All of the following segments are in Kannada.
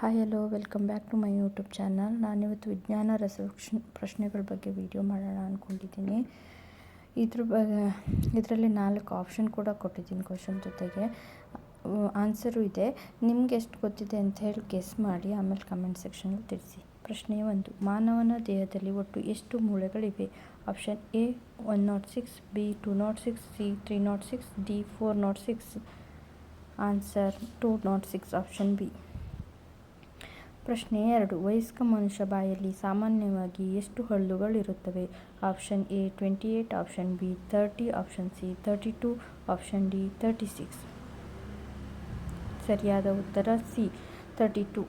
Hi hello welcome back to my YouTube channel. ನಾನಿವತ್ತು ವಿಜ್ಞಾನ ಪ್ರಶ್ನೆಗಳ ಬಗ್ಗೆ ವಿಡಿಯೋ ಮಾಡೋಣ ಅಂದ್ಕೊಂಡಿದ್ದೀನಿ. ಇದರಲ್ಲಿ 4 ಆಪ್ಷನ್ ಕೂಡ ಕೊಟ್ಟಿದ್ದೀನಿ ಕ್ವಶನ್ ಜೊತೆಗೆ ಆನ್ಸರು ಇದೆ. ನಿಮ್ಗೆ ಎಷ್ಟು ಗೊತ್ತಿದೆ ಅಂತ ಹೇಳಿ ಗೆಸ್ ಮಾಡಿ ಆಮೇಲೆ ಕಮೆಂಟ್ ಸೆಕ್ಷನಲ್ಲಿ ತಿಳಿಸಿ. ಪ್ರಶ್ನೆ 1. ಮಾನವನ ದೇಹದಲ್ಲಿ ಒಟ್ಟು ಎಷ್ಟು ಮೂಳೆಗಳಿವೆ? Option A 106, B 206, C 306, D 406. Answer 206 option B. ಪ್ರಶ್ನೆ 2. ವಯಸ್ಕ ಮನುಷ್ಯ ಬಾಯಲ್ಲಿ ಸಾಮಾನ್ಯವಾಗಿ ಎಷ್ಟು ಹಲ್ಲುಗಳಿರುತ್ತವೆ? Option A 28, option B 30, option C 32, option D 36. ಸರಿಯಾದ ಉತ್ತರ ಸಿ 32.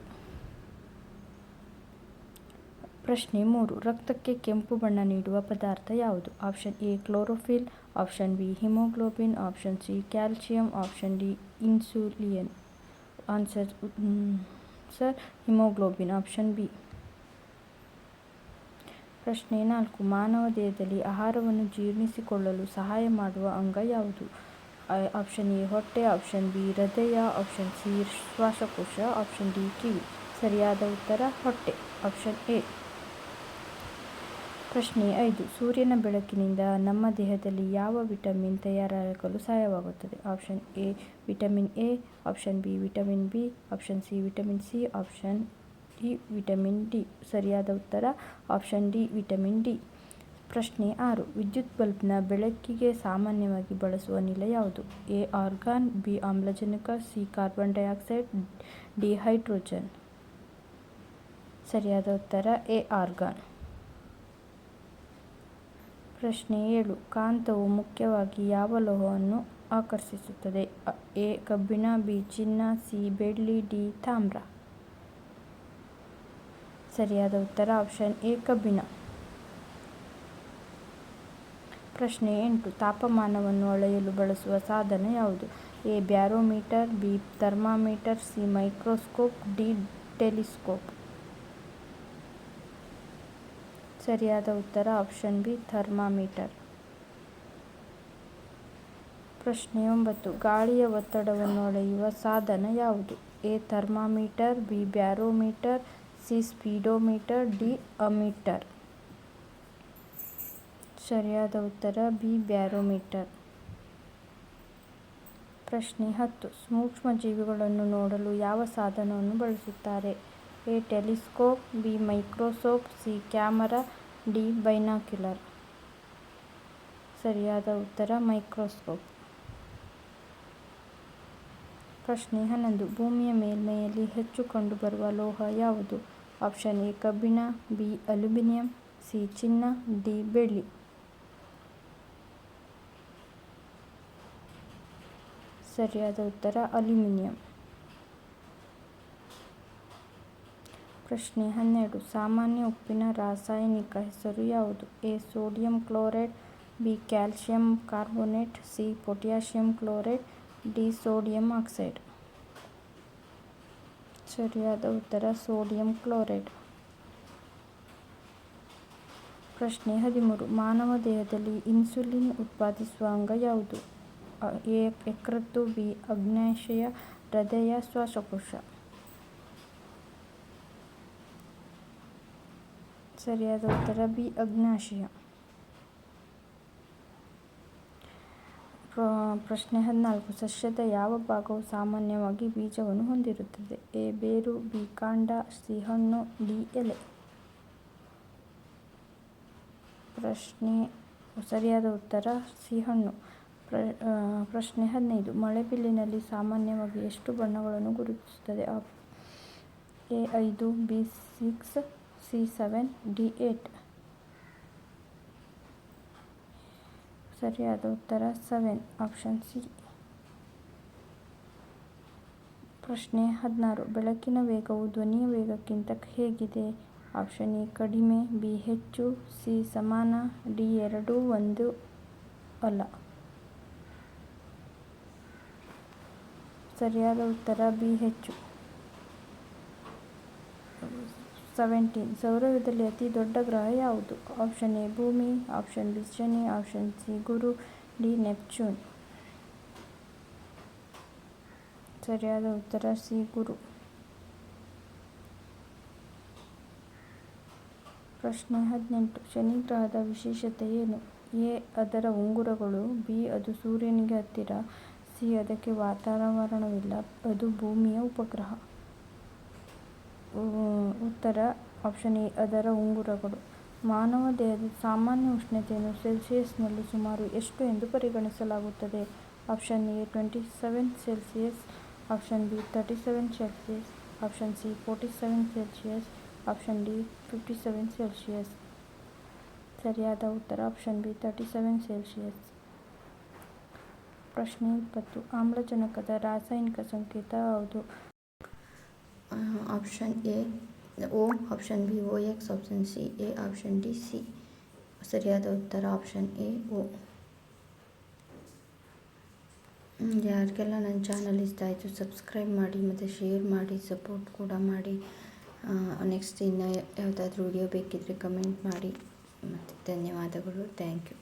ಪ್ರಶ್ನೆ 3. ರಕ್ತಕ್ಕೆ ಕೆಂಪು ಬಣ್ಣ ನೀಡುವ ಪದಾರ್ಥ ಯಾವುದು? Option A chlorophyll, option B haemoglobin, option C calcium, option D insulin. Answer haemoglobin option B. ಪ್ರಶ್ನೆ 4. ಮಾನವ ದೇಹದಲ್ಲಿ ಆಹಾರವನ್ನು ಜೀರ್ಣಿಸಿಕೊಳ್ಳಲು ಸಹಾಯ ಮಾಡುವ ಅಂಗ ಯಾವುದು? ಆಪ್ಷನ್ ಎ ಹೊಟ್ಟೆ, ಆಪ್ಷನ್ ಬಿ ಹೃದಯ, ಆಪ್ಷನ್ ಸಿ ಶ್ವಾಸಕೋಶ, ಆಪ್ಷನ್ ಡಿ ಕಿವಿ. ಸರಿಯಾದ ಉತ್ತರ ಹೊಟ್ಟೆ ಆಪ್ಷನ್ ಎ. ಪ್ರಶ್ನೆ 5. ಸೂರ್ಯನ ಬೆಳಕಿನಿಂದ ನಮ್ಮ ದೇಹದಲ್ಲಿ ಯಾವ ವಿಟಮಿನ್ ತಯಾರಾಗಲು ಸಹಾಯವಾಗುತ್ತದೆ? Option A vitamin A, option B vitamin B, option C vitamin C, option D vitamin D. ಸರಿಯಾದ ಉತ್ತರ ಆಪ್ಷನ್ ಡಿ ವಿಟಮಿನ್ ಡಿ. ಪ್ರಶ್ನೆ 6. ವಿದ್ಯುತ್ ಬಲ್ಬ್ನ ಬೆಳಕಿಗೆ ಸಾಮಾನ್ಯವಾಗಿ ಬಳಸುವ ಅನಿಲ ಯಾವುದು? ಎ ಆರ್ಗಾನ್, ಬಿ ಆಮ್ಲಜನಕ, C carbon dioxide, D hydrogen. ಸರಿಯಾದ ಉತ್ತರ ಎ ಆರ್ಗಾನ್. ಪ್ರಶ್ನೆ 7. ಕಾಂತವು ಮುಖ್ಯವಾಗಿ ಯಾವ ಲೋಹವನ್ನು ಆಕರ್ಷಿಸುತ್ತದೆ? ಎ ಕಬ್ಬಿಣ, ಬಿ ಚಿನ್ನ, ಸಿ ಬೆಳ್ಳಿ, ಡಿ ತಾಮ್ರ. ಸರಿಯಾದ ಉತ್ತರ ಆಪ್ಷನ್ ಎ ಕಬ್ಬಿಣ. ಪ್ರಶ್ನೆ 8. ತಾಪಮಾನವನ್ನು ಅಳೆಯಲು ಬಳಸುವ ಸಾಧನ ಯಾವುದು? A barometer, B thermometer, C microscope, D telescope. ಸರಿಯಾದ ಉತ್ತರ ಆಪ್ಷನ್ ಬಿ ಥರ್ಮಾಮೀಟರ್. ಪ್ರಶ್ನೆ 9. ಗಾಳಿಯ ಒತ್ತಡವನ್ನು ಅಳೆಯುವ ಸಾಧನ ಯಾವುದು? A thermometer, B barometer, C speedometer, D ammeter. ಸರಿಯಾದ ಉತ್ತರ ಬಿ ಬ್ಯಾರೋಮೀಟರ್. ಪ್ರಶ್ನೆ 10. ಸೂಕ್ಷ್ಮ ಜೀವಿಗಳನ್ನು ನೋಡಲು ಯಾವ ಸಾಧನವನ್ನು ಬಳಸುತ್ತಾರೆ? A telescope, B microscope, C camera, D binocular. ಸರಿಯಾದ ಉತ್ತರ ಮೈಕ್ರೋಸ್ಕೋಪ್. ಪ್ರಶ್ನೆ 11. ಭೂಮಿಯ ಮೇಲ್ಮೈಯಲ್ಲಿ ಹೆಚ್ಚು ಕಂಡುಬರುವ ಲೋಹ ಯಾವುದು? ಆಪ್ಷನ್ ಎ ಕಬ್ಬಿಣ, ಬಿ ಅಲ್ಯೂಮಿನಿಯಂ, ಸಿ ಚಿನ್ನ, ಡಿ ಬೆಳ್ಳಿ. ಸರಿಯಾದ ಉತ್ತರ ಅಲ್ಯೂಮಿನಿಯಂ. ಪ್ರಶ್ನೆ 12. ಸಾಮಾನ್ಯ ಉಪ್ಪಿನ ರಾಸಾಯನಿಕ ಹೆಸರು ಯಾವುದು? A sodium chloride, B calcium carbonate, C potassium chloride, D sodium oxide. ಸರಿಯಾದ ಉತ್ತರ ಸೋಡಿಯಂ ಕ್ಲೋರೈಡ್. ಪ್ರಶ್ನೆ 13. ಮಾನವ ದೇಹದಲ್ಲಿ ಇನ್ಸುಲಿನ್ ಉತ್ಪಾದಿಸುವ ಅಂಗ ಯಾವುದು? ಎ ಯಕೃತ್ತು, ಬಿ ಅಗ್ನಾಶಯ, ಹೃದಯ, ಶ್ವಾಸಕೋಶ. ಸರಿಯಾದ ಉತ್ತರ ಬಿ ಅಗ್ನಾಶಯ. ಪ್ರಶ್ನೆ 14. ಸಸ್ಯದ ಯಾವ ಭಾಗವು ಸಾಮಾನ್ಯವಾಗಿ ಬೀಜವನ್ನು ಹೊಂದಿರುತ್ತದೆ? ಎ ಬೇರು, ಬಿ ಕಾಂಡ, ಸಿ ಹಣ್ಣು, ಡಿ ಎಲೆ. ಸರಿಯಾದ ಉತ್ತರ ಸಿ ಹಣ್ಣು. ಪ್ರಶ್ನೆ 15. ಮಳೆಬಿಲ್ಲಿನಲ್ಲಿ ಸಾಮಾನ್ಯವಾಗಿ ಎಷ್ಟು ಬಣ್ಣಗಳನ್ನು ಗುರುತಿಸುತ್ತದೆ? A 5, B 6, C 7, D 8. ಸರಿಯಾದ ಉತ್ತರ 7 ಆಪ್ಷನ್ ಸಿ. ಪ್ರಶ್ನೆ 16. ಬೆಳಕಿನ ವೇಗವು ಧ್ವನಿಯ ವೇಗಕ್ಕಿಂತ ಹೇಗಿದೆ? ಆಪ್ಷನ್ ಎ ಕಡಿಮೆ, ಬಿ ಹೆಚ್ಚು, ಸಿ ಸಮಾನ, ಡಿ ಎರಡೂ ಒಂದು ಅಲ್ಲ. ಸರಿಯಾದ ಉತ್ತರ ಬಿ ಹೆಚ್ಚು. 17. ಸೌರವ್ಯೂಹದಲ್ಲಿ ಅತಿ ದೊಡ್ಡ ಗ್ರಹ ಯಾವುದು? ಆಪ್ಷನ್ ಎ ಭೂಮಿ, ಆಪ್ಷನ್ ಬಿ ಶನಿ, ಆಪ್ಷನ್ ಸಿ ಗುರು, ಡಿ ನೆಪ್ಚೂನ್. ಸರಿಯಾದ ಉತ್ತರ ಸಿ ಗುರು. ಪ್ರಶ್ನೆ 18. ಶನಿ ಗ್ರಹದ ವಿಶೇಷತೆ ಏನು? ಎ. ಅದರ ಉಂಗುರಗಳು. ಬಿ. ಅದು ಸೂರ್ಯನಿಗೆ ಹತ್ತಿರ. ಸಿ. ಅದಕ್ಕೆ ವಾತಾವರಣವಿಲ್ಲ. ಅದು ಭೂಮಿಯ ಉಪಗ್ರಹ. ಉತ್ತರ ಆಪ್ಷನ್ ಎ. ಅದರ ಉಂಗುರಗಳು. ಮಾನವ ದೇಹದ ಸಾಮಾನ್ಯ ಉಷ್ಣತೆಯನ್ನು ಸೆಲ್ಸಿಯಸ್ನಲ್ಲಿ ಸುಮಾರು ಎಷ್ಟು ಎಂದು ಪರಿಗಣಿಸಲಾಗುತ್ತದೆ? Option A 27 Celsius, option B 37 Celsius, option C 47 Celsius, option D 57 Celsius. ಸರಿಯಾದ ಉತ್ತರ ಆಪ್ಷನ್ ಬಿ 37 ಸೆಲ್ಸಿಯಸ್. ಪ್ರಶ್ನೆ 20. ಆಮ್ಲಜನಕದ ರಾಸಾಯನಿಕ ಸಂಕೇತ ಯಾವುದು? Option A O, option B OX, option C A, option D C. ಸರಿಯಾದ ಉತ್ತರ ಆಪ್ಷನ್ ಎ ಓ. ಯಾರಿಗೆಲ್ಲ ನನ್ನ ಚಾನಲ್ ಇಷ್ಟ ಆಯಿತು ಸಬ್ಸ್ಕ್ರೈಬ್ ಮಾಡಿ ಮತ್ತು ಶೇರ್ ಮಾಡಿ, ಸಪೋರ್ಟ್ ಕೂಡ ಮಾಡಿ. ನೆಕ್ಸ್ಟ್ ಇನ್ನು ಯಾವುದಾದ್ರೂ ವಿಡಿಯೋ ಬೇಕಿದ್ದರೆ ಕಮೆಂಟ್ ಮಾಡಿ. ಮತ್ತು ಧನ್ಯವಾದಗಳು. Thank you.